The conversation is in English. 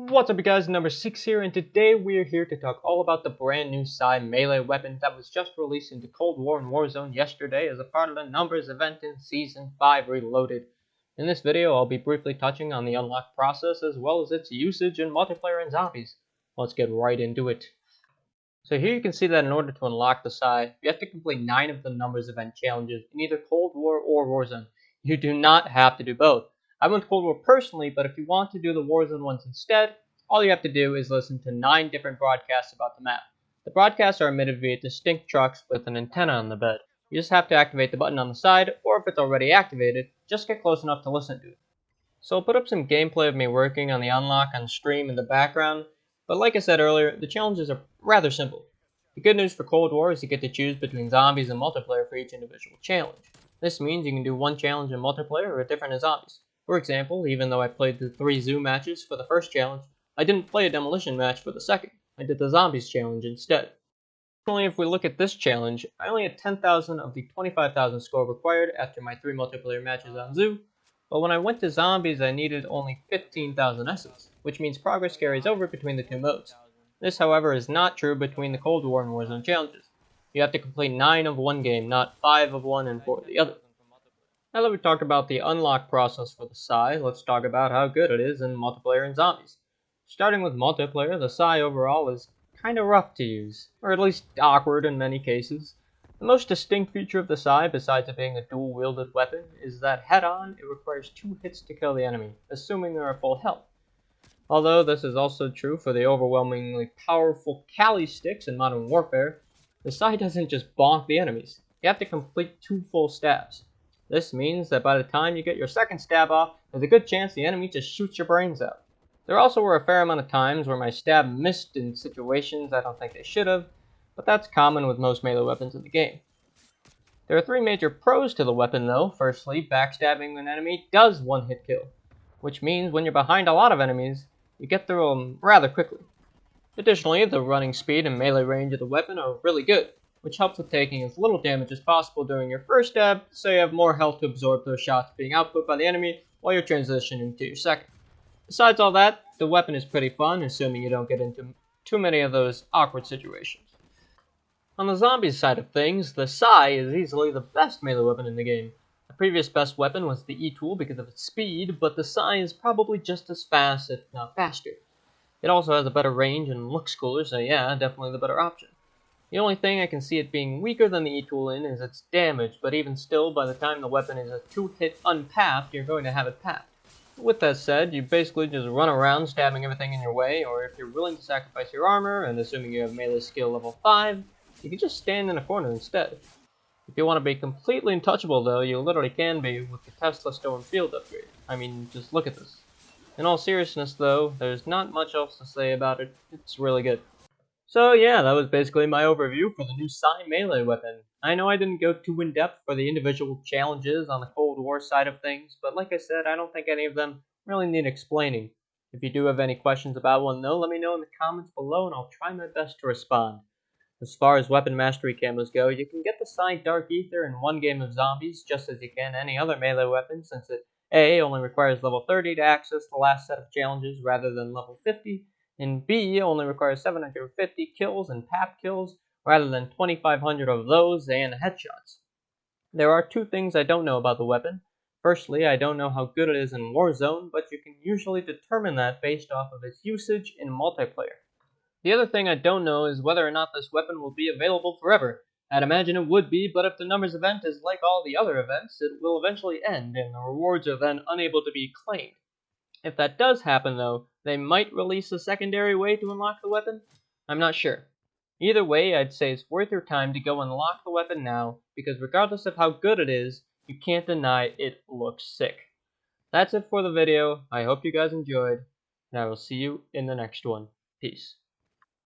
What's up you guys, number 6 here, and today we are here to talk all about the brand new Psy melee weapon that was just released into Cold War and Warzone yesterday as a part of the Numbers event in Season 5 Reloaded. In this video, I'll be briefly touching on the unlock process as well as its usage in multiplayer and zombies. Let's get right into it. So here you can see that in order to unlock the Psy, you have to complete 9 of the Numbers event challenges in either Cold War or Warzone. You do not have to do both. I went Cold War personally, but if you want to do the Warzone ones instead, all you have to do is listen to 9 different broadcasts about the map. The broadcasts are emitted via distinct trucks with an antenna on the bed. You just have to activate the button on the side, or if it's already activated, just get close enough to listen to it. So I'll put up some gameplay of me working on the unlock on stream in the background, but like I said earlier, the challenges are rather simple. The good news for Cold War is you get to choose between zombies and multiplayer for each individual challenge. This means you can do one challenge in multiplayer or different in zombies. For example, even though I played the 3 zoo matches for the first challenge, I didn't play a demolition match for the second. I did the zombies challenge instead. Additionally, if we look at this challenge, I only had 10,000 of the 25,000 score required after my 3 multiplayer matches on zoo, but when I went to zombies I needed only 15,000 essence, which means progress carries over between the 2 modes. This, however, is not true between the Cold War and Warzone challenges. You have to complete 9 of one game, not 5 of one and 4 of the other. Now that we've talked about the unlock process for the Psy, let's talk about how good it is in multiplayer and zombies. Starting with multiplayer, the Psy overall is kinda rough to use, or at least awkward in many cases. The most distinct feature of the Psy, besides it being a dual-wielded weapon, is that head-on it requires 2 hits to kill the enemy, assuming they are full health. Although this is also true for the overwhelmingly powerful Kali sticks in Modern Warfare, the Psy doesn't just bonk the enemies, you have to complete 2 full stabs. This means that by the time you get your second stab off, there's a good chance the enemy just shoots your brains out. There also were a fair amount of times where my stab missed in situations I don't think they should have, but that's common with most melee weapons in the game. There are 3 major pros to the weapon though. Firstly, backstabbing an enemy does one-hit kill, which means when you're behind a lot of enemies, you get through them rather quickly. Additionally, the running speed and melee range of the weapon are really good, which helps with taking as little damage as possible during your first stab, so you have more health to absorb those shots being output by the enemy while you're transitioning to your second. Besides all that, the weapon is pretty fun, assuming you don't get into too many of those awkward situations. On the zombies side of things, the Psy is easily the best melee weapon in the game. The previous best weapon was the E-tool because of its speed, but the Psy is probably just as fast, if not faster. It also has a better range and looks cooler, so yeah, definitely the better option. The only thing I can see it being weaker than the E-tool in is its damage, but even still, by the time the weapon is a 2-hit unpapped, you're going to have it papped. With that said, you basically just run around stabbing everything in your way, or if you're willing to sacrifice your armor, and assuming you have melee skill level 5, you can just stand in a corner instead. If you want to be completely untouchable though, you literally can be with the Tesla Stone Field upgrade. I mean, just look at this. In all seriousness though, there's not much else to say about it, it's really good. So yeah, that was basically my overview for the new Psy melee weapon. I know I didn't go too in-depth for the individual challenges on the Cold War side of things, but like I said, I don't think any of them really need explaining. If you do have any questions about one though, let me know in the comments below and I'll try my best to respond. As far as weapon mastery camos go, you can get the Psy Dark Ether in one game of zombies just as you can any other melee weapon, since it A, only requires level 30 to access the last set of challenges rather than level 50, and B, only requires 750 kills and pap kills rather than 2,500 of those and headshots. There are 2 things I don't know about the weapon. Firstly, I don't know how good it is in Warzone, but you can usually determine that based off of its usage in multiplayer. The other thing I don't know is whether or not this weapon will be available forever. I'd imagine it would be, but if the Numbers event is like all the other events, it will eventually end and the rewards are then unable to be claimed. If that does happen though, they might release a secondary way to unlock the weapon? I'm not sure. Either way, I'd say it's worth your time to go unlock the weapon now, because regardless of how good it is, you can't deny it looks sick. That's it for the video. I hope you guys enjoyed, and I will see you in the next one. Peace.